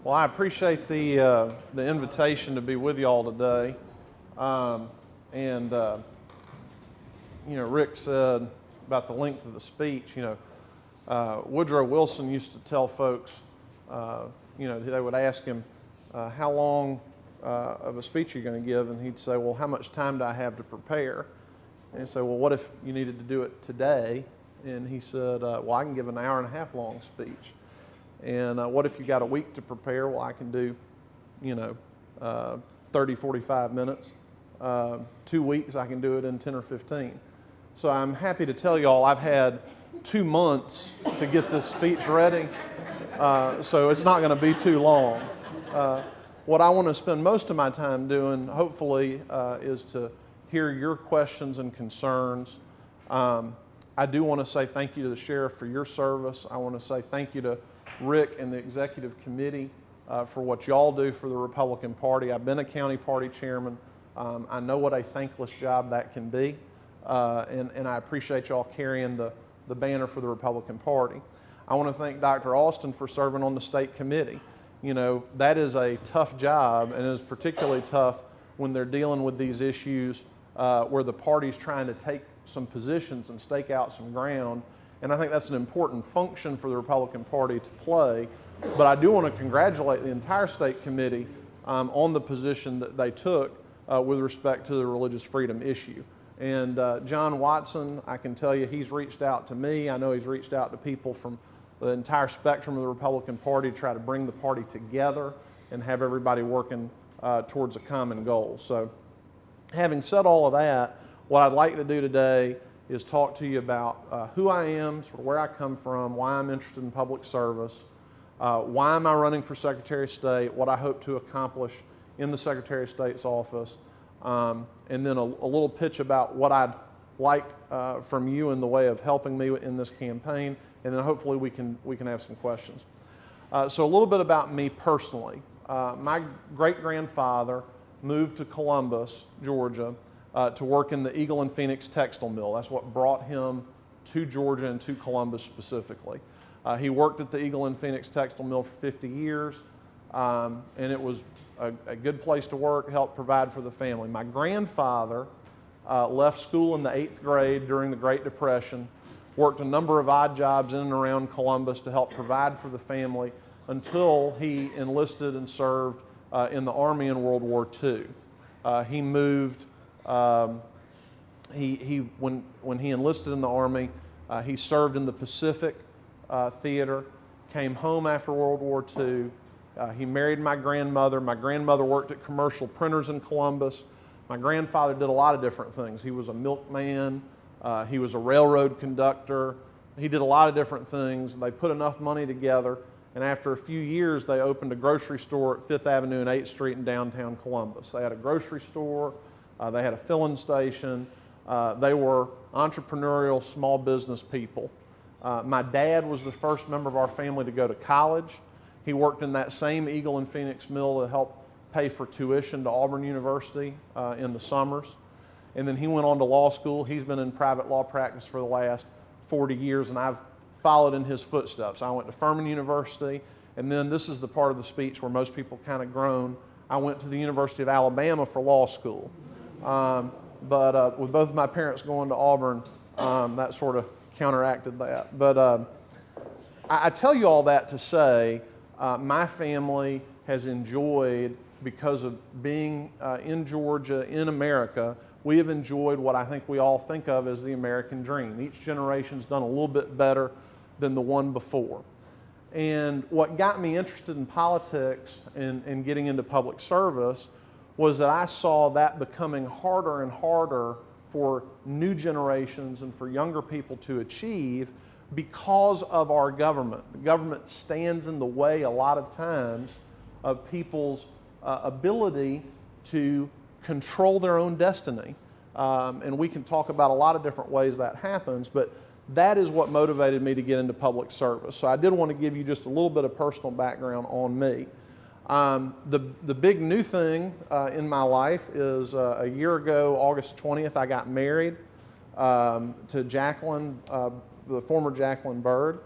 Well, I appreciate the invitation to be with you all today. Rick said about the length of the speech. Woodrow Wilson used to tell folks, they would ask him, how long of a speech are you going to give? And he'd say, well, how much time do I have to prepare? And he'd say, well, what if you needed to do it today? And he said, well, I can give an hour and a half long speech. And what if you got a week to prepare? Well, I can do, 30, 45 minutes. 2 weeks, I can do it in 10 or 15. So I'm happy to tell you all I've had 2 months to get this speech ready. So it's not going to be too long. What I want to spend most of my time doing, hopefully, is to hear your questions and concerns. I do want to say thank you to the sheriff for your service. I want to say thank you to Rick and the executive committee for what y'all do for the Republican Party. I've been a county party chairman. I know what a thankless job that can be, and I appreciate y'all carrying the banner for the Republican Party. I want to thank Dr. Austin for serving on the state committee. That is a tough job, and it is particularly tough when they're dealing with these issues where the party's trying to take some positions and stake out some ground. And I think that's an important function for the Republican Party to play. But I do want to congratulate the entire state committee on the position that they took with respect to the religious freedom issue. And John Watson, I can tell you, he's reached out to me. I know he's reached out to people from the entire spectrum of the Republican Party to try to bring the party together and have everybody working towards a common goal. So having said all of that, what I'd like to do today is talk to you about who I am, sort of where I come from, why I'm interested in public service, why am I running for Secretary of State, what I hope to accomplish in the Secretary of State's office, and then a little pitch about what I'd like from you in the way of helping me in this campaign, and then hopefully we can have some questions. So a little bit about me personally. My great-grandfather moved to Columbus, Georgia, to work in the Eagle and Phoenix textile mill. That's what brought him to Georgia and to Columbus specifically. He worked at the Eagle and Phoenix textile mill for 50 years, and it was a good place to work, helped provide for the family. My grandfather left school in the 8th grade during the Great Depression, worked a number of odd jobs in and around Columbus to help provide for the family until he enlisted and served in the Army in World War II. He moved. When he enlisted in the Army, he served in the Pacific Theater, came home after World War II. He married my grandmother. My grandmother worked at commercial printers in Columbus. My grandfather did a lot of different things. He was a milkman. He was a railroad conductor. He did a lot of different things. They put enough money together, and after a few years, they opened a grocery store at 5th Avenue and 8th Street in downtown Columbus. They had a grocery store. They had a filling station. They were entrepreneurial, small business people. My dad was the first member of our family to go to college. He worked in that same Eagle and Phoenix mill to help pay for tuition to Auburn University in the summers. And then he went on to law school. He's been in private law practice for the last 40 years, and I've followed in his footsteps. I went to Furman University, and then this is the part of the speech where most people kind of groan. I went to the University of Alabama for law school. But with both of my parents going to Auburn, that sort of counteracted that. But I tell you all that to say my family has enjoyed, because of being in Georgia, in America, we have enjoyed what I think we all think of as the American dream. Each generation's done a little bit better than the one before. And what got me interested in politics and getting into public service was that I saw that becoming harder and harder for new generations and for younger people to achieve because of our government. The government stands in the way a lot of times of people's ability to control their own destiny. And we can talk about a lot of different ways that happens, but that is what motivated me to get into public service. So I did want to give you just a little bit of personal background on me. The big new thing in my life is a year ago, August 20th, I got married to Jacqueline, the former Jacqueline Bird.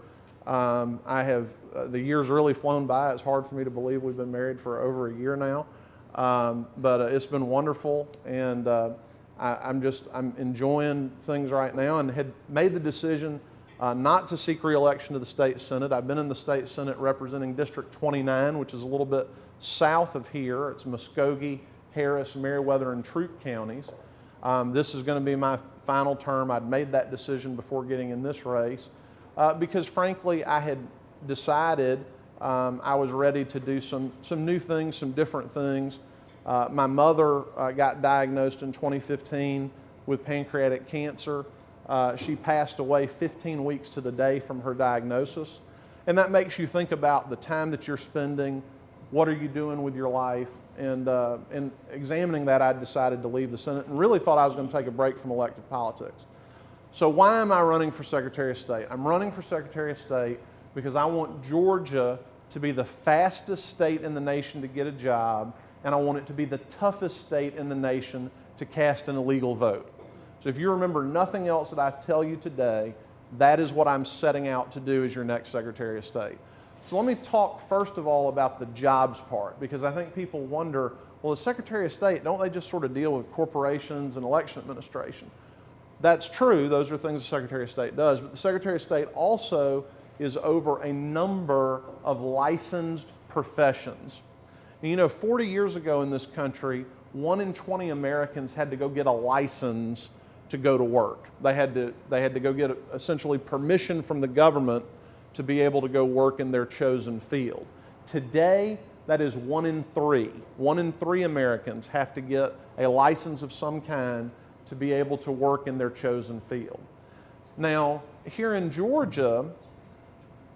The years really flown by. It's hard for me to believe we've been married for over a year now. But it's been wonderful, and I'm enjoying things right now, and had made the decision not to seek re-election to the state senate. I've been in the state senate representing District 29, which is a little bit south of here. It's Muskogee, Harris, Meriwether, and Troup counties. This is going to be my final term. I'd made that decision before getting in this race because, frankly, I had decided I was ready to do some new things, some different things. My mother got diagnosed in 2015 with pancreatic cancer. She passed away 15 weeks to the day from her diagnosis. And that makes you think about the time that you're spending, what are you doing with your life, and examining that, I decided to leave the Senate and really thought I was going to take a break from elected politics. So why am I running for Secretary of State? I'm running for Secretary of State because I want Georgia to be the fastest state in the nation to get a job, and I want it to be the toughest state in the nation to cast an illegal vote. So if you remember nothing else that I tell you today, that is what I'm setting out to do as your next Secretary of State. So let me talk first of all about the jobs part, because I think people wonder, well, the Secretary of State, don't they just sort of deal with corporations and election administration? That's true, those are things the Secretary of State does, but the Secretary of State also is over a number of licensed professions. And you know, 40 years ago in this country, 1 in 20 Americans had to go get a license to go to work. They had to go get essentially permission from the government to be able to go work in their chosen field. Today, that is 1 in 3. 1 in 3 Americans have to get a license of some kind to be able to work in their chosen field. Now, here in Georgia,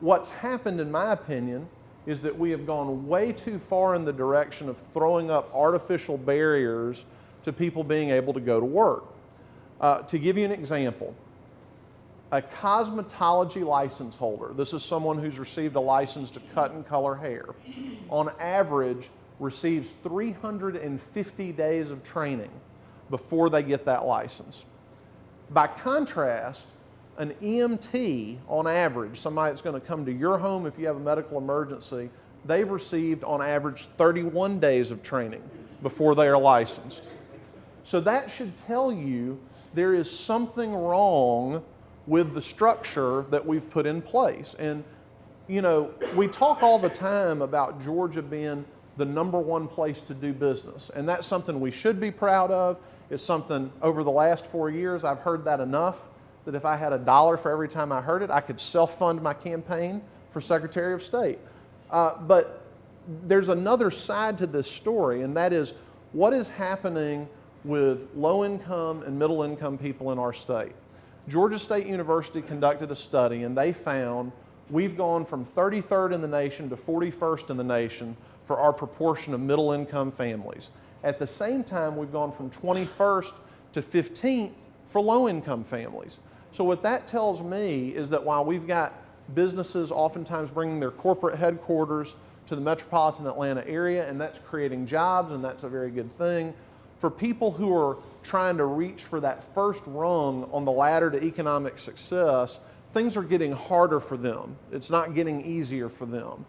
what's happened, in my opinion, is that we have gone way too far in the direction of throwing up artificial barriers to people being able to go to work. To give you an example, a cosmetology license holder, this is someone who's received a license to cut and color hair, on average receives 350 days of training before they get that license. By contrast, an EMT, on average, somebody that's going to come to your home if you have a medical emergency, they've received on average 31 days of training before they are licensed. So that should tell you there is something wrong with the structure that we've put in place. And you know, we talk all the time about Georgia being the #1 place to do business, and that's something we should be proud of. It's something, over the last 4 years, I've heard that enough that if I had $1 for every time I heard it, I could self-fund my campaign for Secretary of State. But there's another side to this story, and that is what is happening with low-income and middle-income people in our state. Georgia State University conducted a study, and they found we've gone from 33rd in the nation to 41st in the nation for our proportion of middle-income families. At the same time, we've gone from 21st to 15th for low-income families. So what that tells me is that while we've got businesses oftentimes bringing their corporate headquarters to the metropolitan Atlanta area, and that's creating jobs, and that's a very good thing, for people who are trying to reach for that first rung on the ladder to economic success, things are getting harder for them. It's not getting easier for them.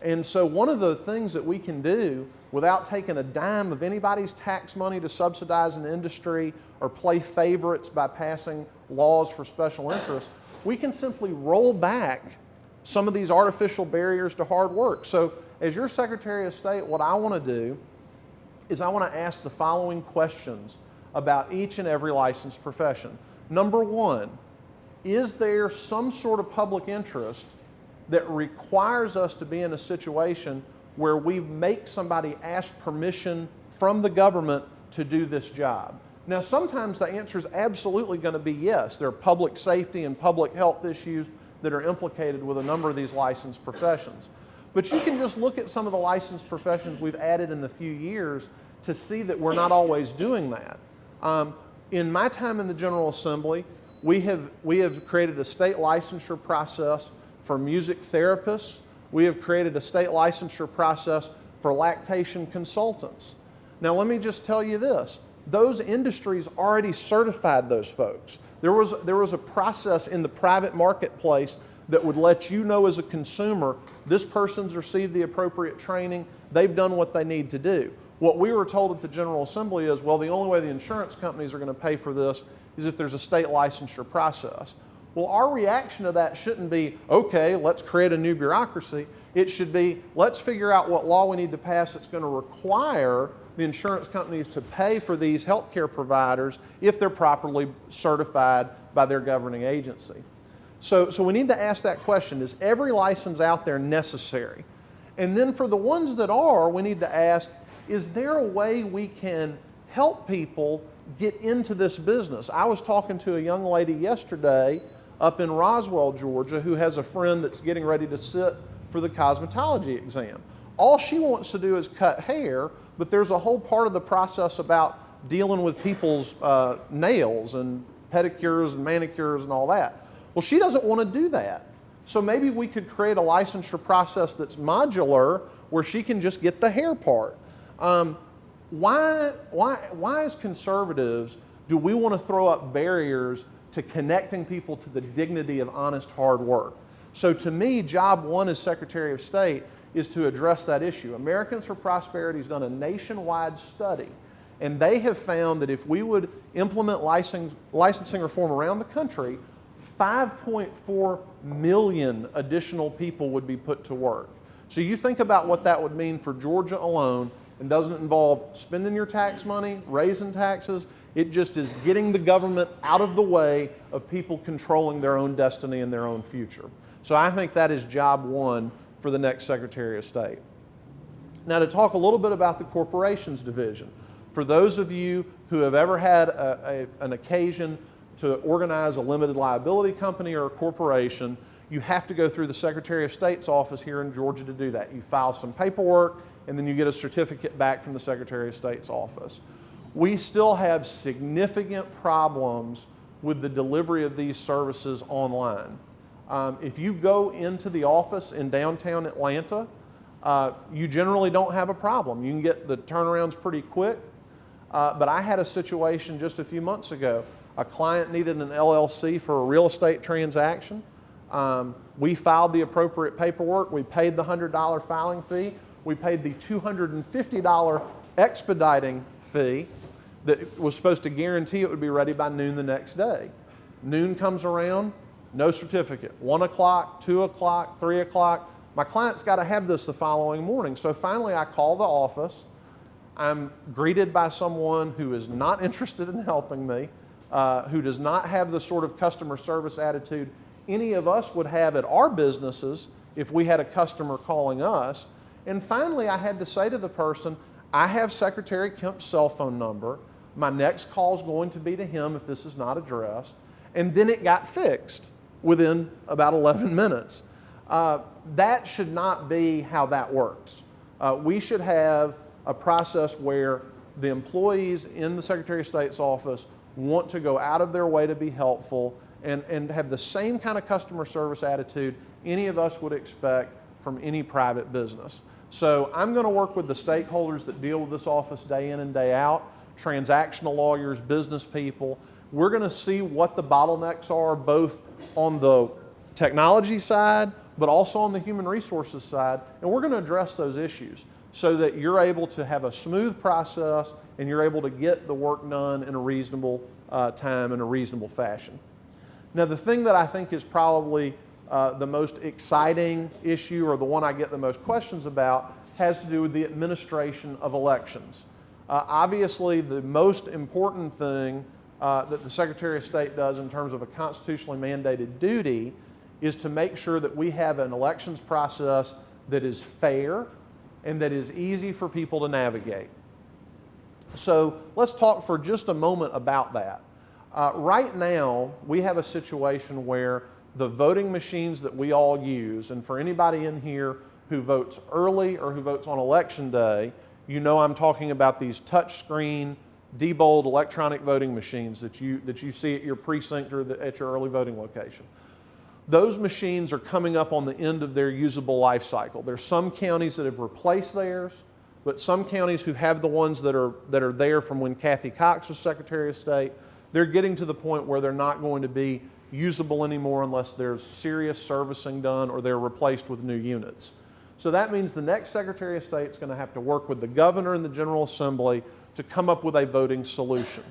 And so one of the things that we can do without taking a dime of anybody's tax money to subsidize an industry or play favorites by passing laws for special interests, we can simply roll back some of these artificial barriers to hard work. So as your Secretary of State, what I want to do is I want to ask the following questions about each and every licensed profession. Number one, is there some sort of public interest that requires us to be in a situation where we make somebody ask permission from the government to do this job? Now, sometimes the answer is absolutely going to be yes. There are public safety and public health issues that are implicated with a number of these licensed professions. But you can just look at some of the licensed professions we've added in the few years to see that we're not always doing that. In my time in the General Assembly, we have created a state licensure process for music therapists. We have created a state licensure process for lactation consultants. Now let me just tell you this, those industries already certified those folks. There was a process in the private marketplace that would let you know as a consumer, this person's received the appropriate training, they've done what they need to do. What we were told at the General Assembly is, well, the only way the insurance companies are going to pay for this is if there's a state licensure process. Well, our reaction to that shouldn't be, okay, let's create a new bureaucracy. It should be, let's figure out what law we need to pass that's going to require the insurance companies to pay for these healthcare providers if they're properly certified by their governing agency. So we need to ask that question, is every license out there necessary? And then for the ones that are, we need to ask, is there a way we can help people get into this business? I was talking to a young lady yesterday up in Roswell, Georgia, who has a friend that's getting ready to sit for the cosmetology exam. All she wants to do is cut hair, but there's a whole part of the process about dealing with people's nails and pedicures and manicures and all that. Well, she doesn't want to do that. So maybe we could create a licensure process that's modular where she can just get the hair part. Why as conservatives do we want to throw up barriers to connecting people to the dignity of honest hard work? So to me, job one as Secretary of State is to address that issue. Americans for Prosperity has done a nationwide study, and they have found that if we would implement licensing reform around the country, 5.4 million additional people would be put to work. So you think about what that would mean for Georgia alone, and doesn't involve spending your tax money, raising taxes. It just is getting the government out of the way of people controlling their own destiny and their own future. So I think that is job one for the next Secretary of State. Now, to talk a little bit about the Corporations Division. For those of you who have ever had an occasion to organize a limited liability company or a corporation, you have to go through the Secretary of State's office here in Georgia to do that. You file some paperwork, and then you get a certificate back from the Secretary of State's office. We still have significant problems with the delivery of these services online. If you go into the office in downtown Atlanta, you generally don't have a problem. You can get the turnarounds pretty quick. But I had a situation just a few months ago. A client needed an LLC for a real estate transaction. We filed the appropriate paperwork. We paid the $100 filing fee. We paid the $250 expediting fee that was supposed to guarantee it would be ready by noon the next day. Noon comes around, no certificate. 1 o'clock, 2 o'clock, 3 o'clock. My client's got to have this the following morning. So finally I call the office. I'm greeted by someone who is not interested in helping me, who does not have the sort of customer service attitude any of us would have at our businesses if we had a customer calling us. And finally, I had to say to the person, I have Secretary Kemp's cell phone number. My next call is going to be to him if this is not addressed. And then it got fixed within about 11 minutes. That should not be how that works. We should have a process where the employees in the Secretary of State's office want to go out of their way to be helpful and have the same kind of customer service attitude any of us would expect from any private business. So I'm going to work with the stakeholders that deal with this office day in and day out, transactional lawyers, business people. We're going to see what the bottlenecks are both on the technology side, but also on the human resources side, and we're going to address those issues so that you're able to have a smooth process and you're able to get the work done in a reasonable time in a reasonable fashion. Now, the thing that I think is probably the most exciting issue, or the one I get the most questions about, has to do with the administration of elections. Obviously, the most important thing that the Secretary of State does in terms of a constitutionally mandated duty is to make sure that we have an elections process that is fair and that is easy for people to navigate. So let's talk for just a moment about that. Right now, we have a situation where the voting machines that we all use, and for anybody in here who votes early or who votes on election day, you know I'm talking about these touchscreen, debold electronic voting machines that you see at your precinct or at your early voting location. Those machines are coming up on the end of their usable life cycle. There's some counties that have replaced theirs, but some counties who have the ones that are there from when Kathy Cox was Secretary of State, they're getting to the point where they're not going to be usable anymore unless there's serious servicing done or they're replaced with new units. So that means the next Secretary of State is going to have to work with the governor and the General Assembly to come up with a voting solution.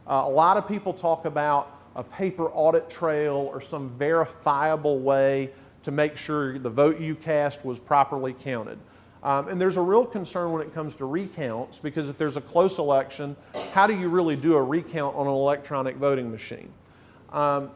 A lot of people talk about a paper audit trail or some verifiable way to make sure the vote you cast was properly counted. And there's a real concern when it comes to recounts, because if there's a close election, how do you really do a recount on an electronic voting machine?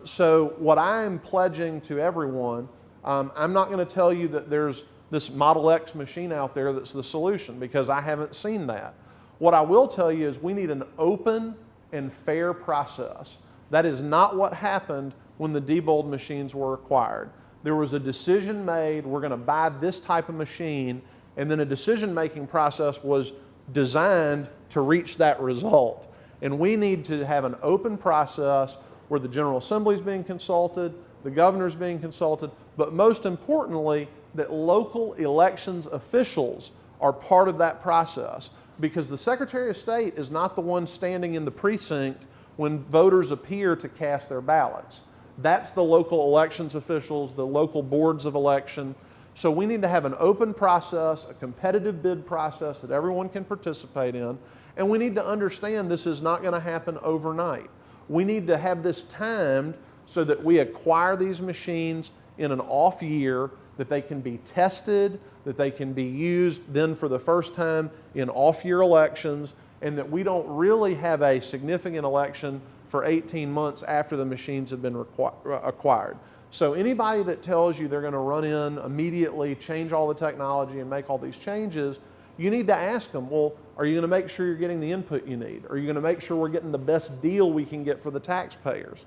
So what I'm pledging to everyone, I'm not going to tell you that there's this Model X machine out there that's the solution, because I haven't seen that. What I will tell you is we need an open and fair process. That is not what happened when the Diebold machines were acquired. There was a decision made, we're going to buy this type of machine, and then a decision-making process was designed to reach that result. And we need to have an open process where the General Assembly is being consulted, the governor is being consulted, but most importantly, that local elections officials are part of that process, because the Secretary of State is not the one standing in the precinct when voters appear to cast their ballots. That's the local elections officials, the local boards of election. So we need to have an open process, a competitive bid process that everyone can participate in, and we need to understand this is not going to happen overnight. We need to have this timed so that we acquire these machines in an off year, that they can be tested, that they can be used then for the first time in off-year elections, and that we don't really have a significant election for 18 months after the machines have been acquired. So anybody that tells you they're going to run in immediately, change all the technology, and make all these changes, you need to ask them, well, are you going to make sure you're getting the input you need? Are you going to make sure we're getting the best deal we can get for the taxpayers?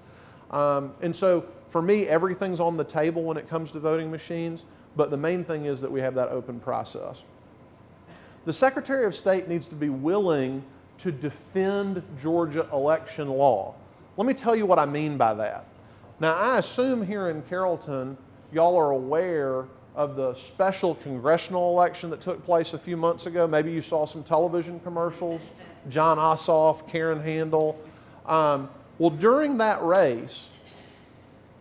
And so for me, everything's on the table when it comes to voting machines, but the main thing is that we have that open process. The Secretary of State needs to be willing to defend Georgia election law. Let me tell you what I mean by that. Now, I assume here in Carrollton, y'all are aware of the special congressional election that took place a few months ago. Maybe you saw some television commercials, John Ossoff, Karen Handel. Well, during that race,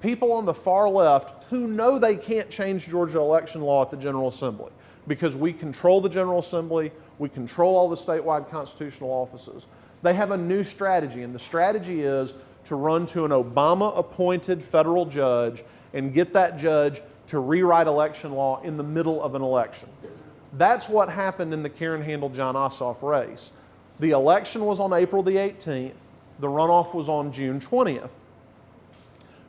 people on the far left who know they can't change Georgia election law at the General Assembly, because we control the General Assembly, we control all the statewide constitutional offices. They have a new strategy, and the strategy is to run to an Obama-appointed federal judge and get that judge to rewrite election law in the middle of an election. That's what happened in the Karen Handel-John Ossoff race. The election was on April the 18th. The runoff was on June 20th.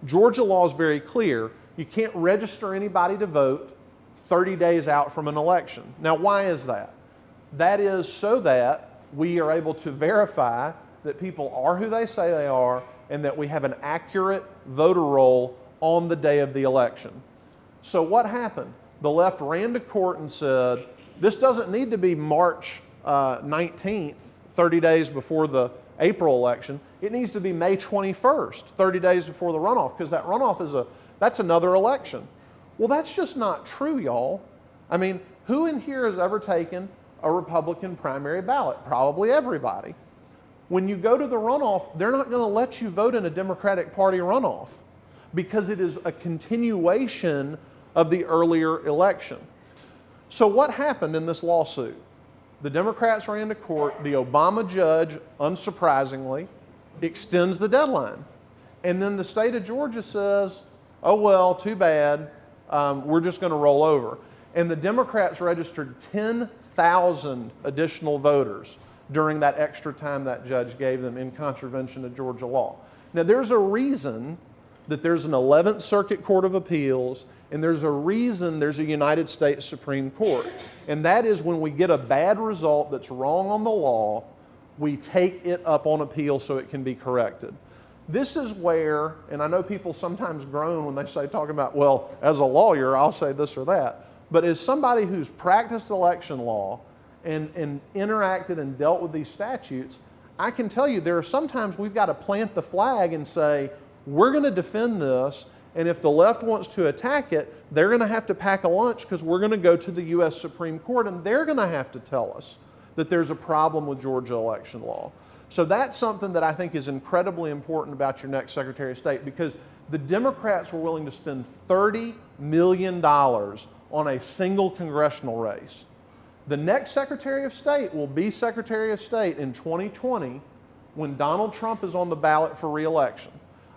Georgia law is very clear. You can't register anybody to vote 30 days out from an election. Now, why is that? That is so that we are able to verify that people are who they say they are and that we have an accurate voter roll on the day of the election. So what happened? The left ran to court and said, this doesn't need to be March 19th, 30 days before the April election. It needs to be May 21st, 30 days before the runoff, because that runoff that's another election. Well, that's just not true, y'all. I mean, who in here has ever taken a Republican primary ballot? Probably everybody. When you go to the runoff, they're not going to let you vote in a Democratic Party runoff, because it is a continuation of the earlier election. So what happened in this lawsuit? The Democrats ran to court. The Obama judge, unsurprisingly, extends the deadline. And then the state of Georgia says, oh, well, too bad. We're just going to roll over. And the Democrats registered 10,000 additional voters during that extra time that judge gave them in contravention of Georgia law. Now, there's a reason that there's an 11th Circuit Court of Appeals, and there's a reason there's a United States Supreme Court. And that is when we get a bad result that's wrong on the law, we take it up on appeal so it can be corrected. This is where, and I know people sometimes groan when they say, talking about, well, as a lawyer, I'll say this or that. But as somebody who's practiced election law and interacted and dealt with these statutes, I can tell you there are sometimes we've got to plant the flag and say, we're going to defend this, and if the left wants to attack it, they're going to have to pack a lunch, because we're going to go to the U.S. Supreme Court, and they're going to have to tell us that there's a problem with Georgia election law. So that's something that I think is incredibly important about your next Secretary of State, because The Democrats were willing to spend $30 million on a single congressional race. The next Secretary of State will be Secretary of State in 2020 when Donald Trump is on the ballot for re-election.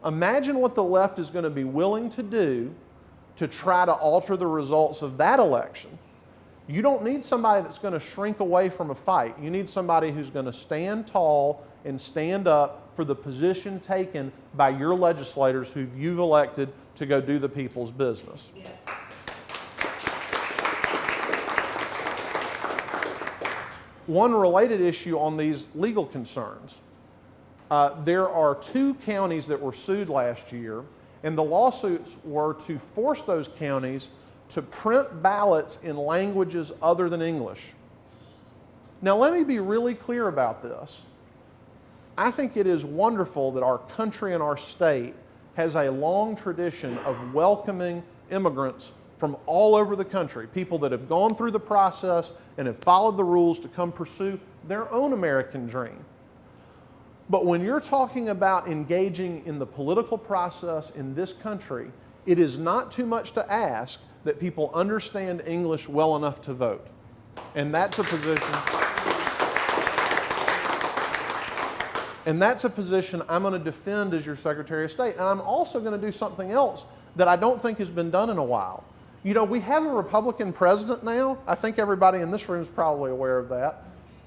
Imagine what the left is going to be willing to do to try to alter the results of that election. You don't need somebody that's going to shrink away from a fight. You need somebody who's going to stand tall and stand up for the position taken by your legislators who you've elected to go do the people's business. Yes. One related issue on these legal concerns. There are 2 counties that were sued last year, and the lawsuits were to force those counties to print ballots in languages other than English. Now, let me be really clear about this. I think it is wonderful that our country and our state has a long tradition of welcoming immigrants from all over the country, people that have gone through the process and have followed the rules to come pursue their own American dream. But when you're talking about engaging in the political process in this country, it is not too much to ask that people understand English well enough to vote. And that's a position. And that's a position I'm going to defend as your Secretary of State. And I'm also going to do something else that I don't think has been done in a while. You know, we have a Republican president now. I think everybody in this room is probably aware of that.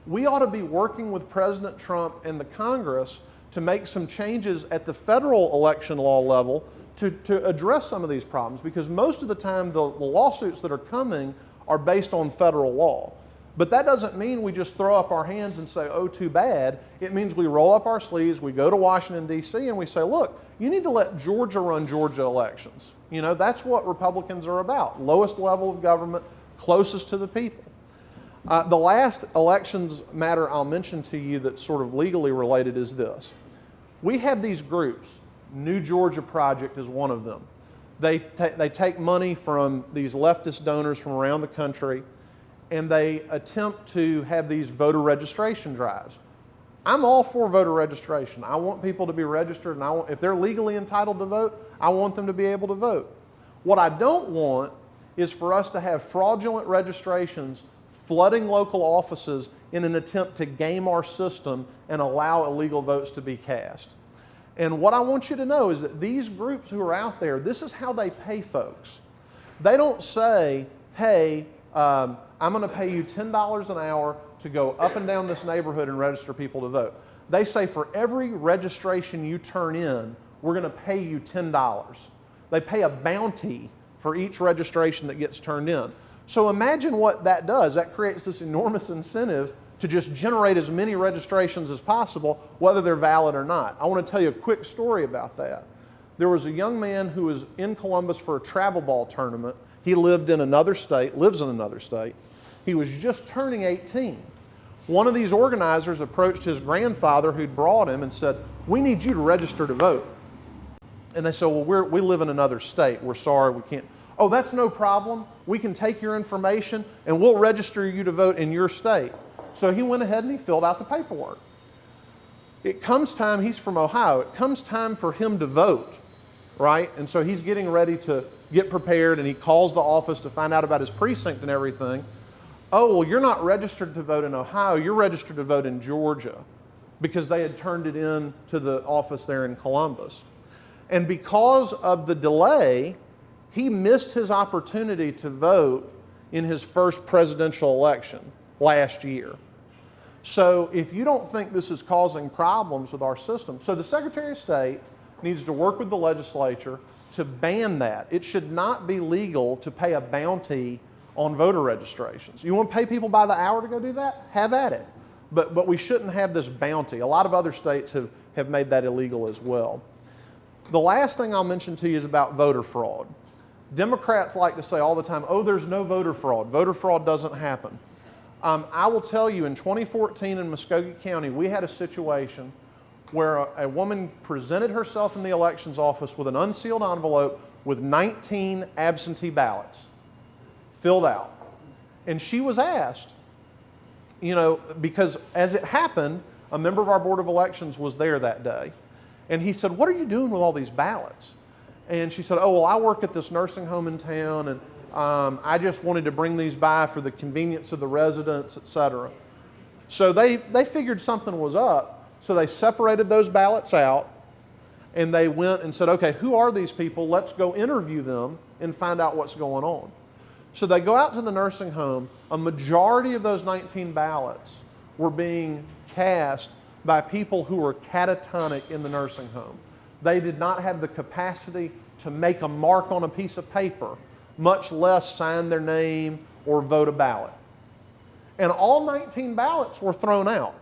We ought to be working with President Trump and the Congress to make some changes at the federal election law level to address some of these problems, because most of the time the lawsuits that are coming are based on federal law. But that doesn't mean we just throw up our hands and say, oh, too bad. It means we roll up our sleeves, we go to Washington, D.C., and we say, look, you need to let Georgia run Georgia elections. You know, that's what Republicans are about. Lowest level of government, closest to the people. The last elections matter I'll mention to you that's sort of legally related is this. We have these groups. New Georgia Project is one of them. They take money from these leftist donors from around the country, and they attempt to have these voter registration drives. I'm all for voter registration. I want people to be registered, and if they're legally entitled to vote, I want them to be able to vote. What I don't want is for us to have fraudulent registrations flooding local offices in an attempt to game our system and allow illegal votes to be cast. And what I want you to know is that these groups who are out there, this is how they pay folks. They don't say, hey, I'm going to pay you $10 an hour to go up and down this neighborhood and register people to vote. They say for every registration you turn in, we're going to pay you $10. They pay a bounty for each registration that gets turned in. So imagine what that does. That creates this enormous incentive to just generate as many registrations as possible, whether they're valid or not. I want to tell you a quick story about that. There was a young man who was in Columbus for a travel ball tournament. He lived in another state, lives in another state. He was just turning 18. One of these organizers approached his grandfather who'd brought him and said, we need you to register to vote. And they said, well, we live in another state. We're sorry, we can't. Oh, that's no problem. We can take your information and we'll register you to vote in your state. So he went ahead and he filled out the paperwork. It comes time, he's from Ohio, it comes time for him to vote, right? And so he's getting ready to get prepared and he calls the office to find out about his precinct and everything. Oh, well, you're not registered to vote in Ohio, you're registered to vote in Georgia, because they had turned it in to the office there in Columbus. And because of the delay, he missed his opportunity to vote in his first presidential election last year. So if you don't think this is causing problems with our system, so the Secretary of State needs to work with the legislature to ban that. It should not be legal to pay a bounty on voter registrations. You want to pay people by the hour to go do that? Have at it. But we shouldn't have this bounty. A lot of other states have made that illegal as well. The last thing I'll mention to you is about voter fraud. Democrats like to say all the time, oh, there's no voter fraud. Voter fraud doesn't happen. I will tell you, in 2014 in Muskogee County, we had a situation where a woman presented herself in the elections office with an unsealed envelope with 19 absentee ballots filled out. And she was asked, you know, because as it happened, a member of our Board of Elections was there that day. And he said, what are you doing with all these ballots? And she said, oh, well, I work at this nursing home in town, and I just wanted to bring these by for the convenience of the residents, et cetera. So they figured something was up, so they separated those ballots out, and they went and said, okay, who are these people? Let's go interview them and find out what's going on. So they go out to the nursing home. A majority of those 19 ballots were being cast by people who were catatonic in the nursing home. They did not have the capacity to make a mark on a piece of paper, much less sign their name or vote a ballot. And all 19 ballots were thrown out.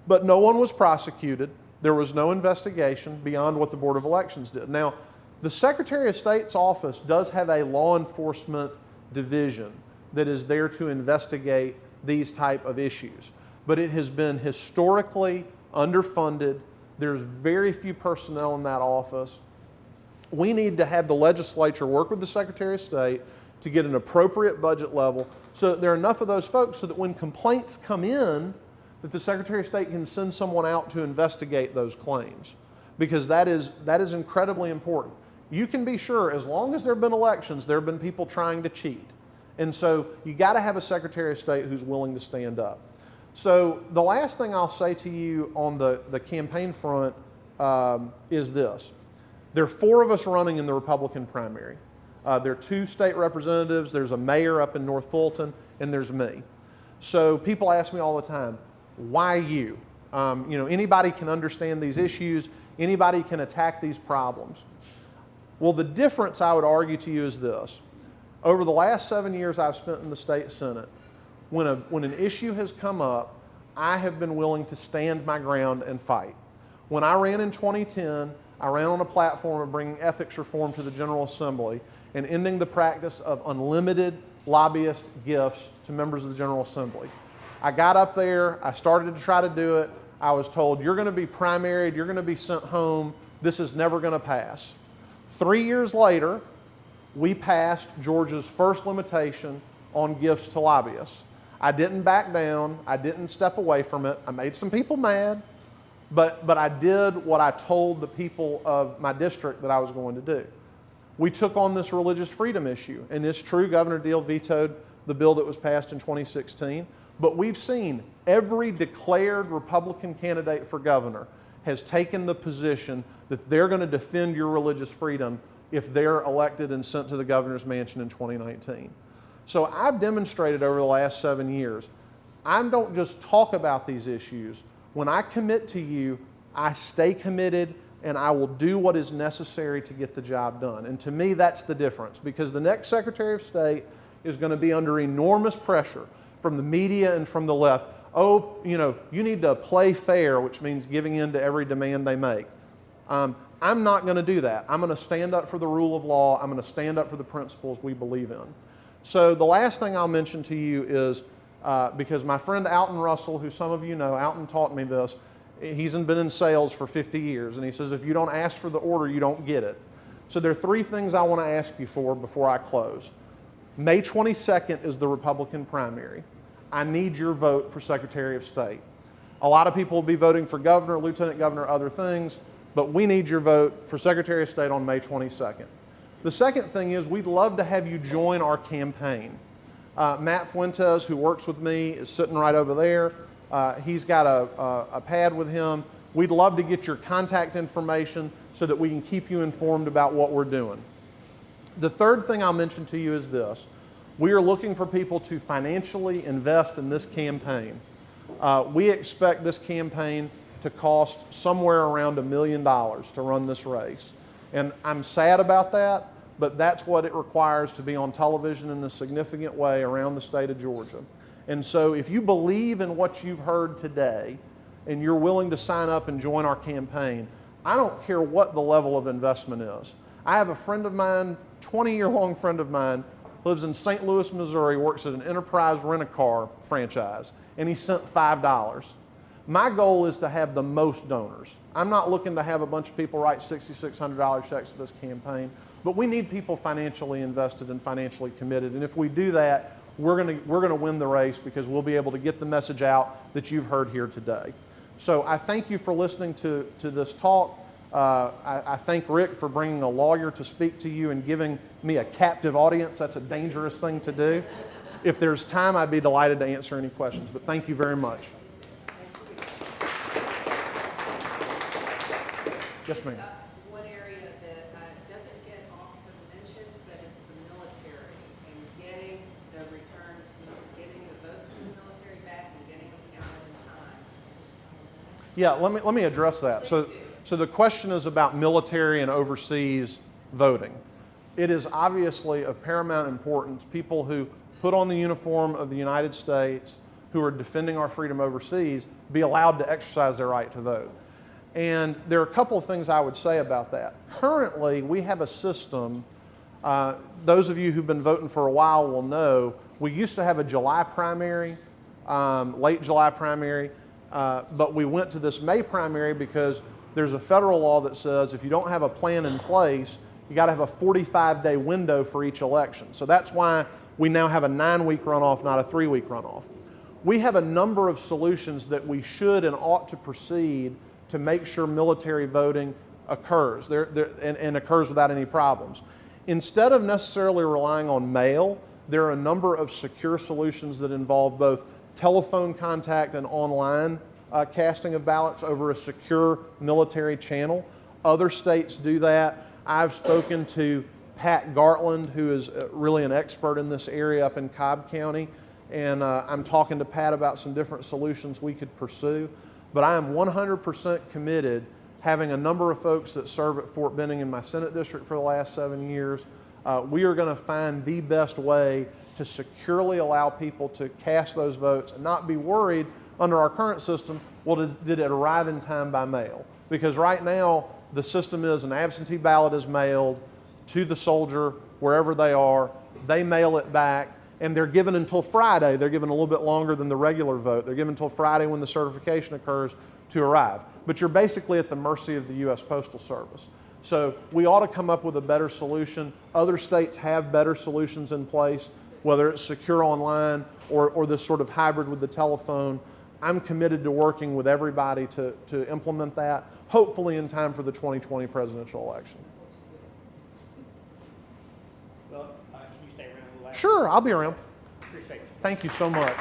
But no one was prosecuted. There was no investigation beyond what the Board of Elections did. Now, the Secretary of State's office does have a law enforcement division that is there to investigate these type of issues. But it has been historically underfunded. There's very few personnel in that office. We need to have the legislature work with the Secretary of State to get an appropriate budget level so that there are enough of those folks so that when complaints come in, that the Secretary of State can send someone out to investigate those claims, because that is incredibly important. You can be sure, as long as there have been elections, there have been people trying to cheat. And so you got to have a Secretary of State who's willing to stand up. So the last thing I'll say to you on the campaign front is this. There are 4 of us running in the Republican primary. There are 2 state representatives, there's a mayor up in North Fulton, and there's me. So people ask me all the time, why you? Anybody can understand these issues, anybody can attack these problems. Well, the difference I would argue to you is this. Over the last 7 years I've spent in the state Senate, when an issue has come up, I have been willing to stand my ground and fight. When I ran in 2010, I ran on a platform of bringing ethics reform to the General Assembly and ending the practice of unlimited lobbyist gifts to members of the General Assembly. I got up there, I started to try to do it. I was told, you're going to be primaried, you're going to be sent home, this is never going to pass. 3 years later, we passed Georgia's first limitation on gifts to lobbyists. I didn't back down, I didn't step away from it. I made some people mad, but I did what I told the people of my district that I was going to do. We took on this religious freedom issue, and it's true, Governor Deal vetoed the bill that was passed in 2016, but we've seen every declared Republican candidate for governor has taken the position that they're going to defend your religious freedom if they're elected and sent to the governor's mansion in 2019. So I've demonstrated over the last 7 years, I don't just talk about these issues. When I commit to you, I stay committed and I will do what is necessary to get the job done. And to me, that's the difference, because the next Secretary of State is going to be under enormous pressure from the media and from the left. Oh, you need to play fair, which means giving in to every demand they make. I'm not going to do that. I'm going to stand up for the rule of law. I'm going to stand up for the principles we believe in. So the last thing I'll mention to you is, because my friend Alton Russell, who some of you know, Alton taught me this, he's been in sales for 50 years, and he says, if you don't ask for the order, you don't get it. So there are 3 things I want to ask you for before I close. May 22nd is the Republican primary. I need your vote for Secretary of State. A lot of people will be voting for governor, lieutenant governor, other things, but we need your vote for Secretary of State on May 22nd. The second thing is we'd love to have you join our campaign. Matt Fuentes, who works with me, is sitting right over there. He's got a pad with him. We'd love to get your contact information so that we can keep you informed about what we're doing. The third thing I'll mention to you is this. We are looking for people to financially invest in this campaign. We expect this campaign to cost somewhere around $1 million to run this race. And I'm sad about that, but that's what it requires to be on television in a significant way around the state of Georgia. And so if you believe in what you've heard today and you're willing to sign up and join our campaign, I don't care what the level of investment is. I have a friend of mine, 20-year-long friend of mine, lives in St. Louis, Missouri, works at an Enterprise rent-a-car franchise, and he sent $5. My goal is to have the most donors. I'm not looking to have a bunch of people write $6,600 checks to this campaign, but we need people financially invested and financially committed. And if we do that, we're gonna win the race, because we'll be able to get the message out that you've heard here today. So I thank you for listening to this talk. I thank Rick for bringing a lawyer to speak to you and giving me a captive audience. That's a dangerous thing to do. If there's time, I'd be delighted to answer any questions, but thank you very much. Yes, ma'am. One area that doesn't get often mentioned, but it's the military and getting the returns, getting the votes from the military back and getting them counted in time. Yeah, let me address that. So the question is about military and overseas voting. It is obviously of paramount importance. People who put on the uniform of the United States, who are defending our freedom overseas, be allowed to exercise their right to vote. And there are a couple of things I would say about that. Currently, we have a system, those of you who've been voting for a while will know, we used to have a July primary, late July primary, but we went to this May primary because there's a federal law that says if you don't have a plan in place, you got to have a 45-day window for each election. So that's why we now have a 9-week runoff, not a 3-week runoff. We have a number of solutions that we should and ought to proceed to make sure military voting occurs and occurs without any problems. Instead of necessarily relying on mail, there are a number of secure solutions that involve both telephone contact and online casting of ballots over a secure military channel. Other states do that. I've spoken to Pat Gartland, who is really an expert in this area up in Cobb County, and I'm talking to Pat about some different solutions we could pursue. But I am 100% committed, having a number of folks that serve at Fort Benning in my Senate district for the last 7 years. We are going to find the best way to securely allow people to cast those votes and not be worried under our current system, well, did it arrive in time by mail? Because right now, the system is an absentee ballot is mailed to the soldier wherever they are. They mail it back, and they're given until Friday. They're given a little bit longer than the regular vote. They're given until Friday when the certification occurs to arrive. But you're basically at the mercy of the U.S. Postal Service. So we ought to come up with a better solution. Other states have better solutions in place, whether it's secure online or this sort of hybrid with the telephone. I'm committed to working with everybody to implement that, hopefully in time for the 2020 presidential election. Well, can you stay around a little after? Sure, I'll be around. Appreciate it. Thank you so much.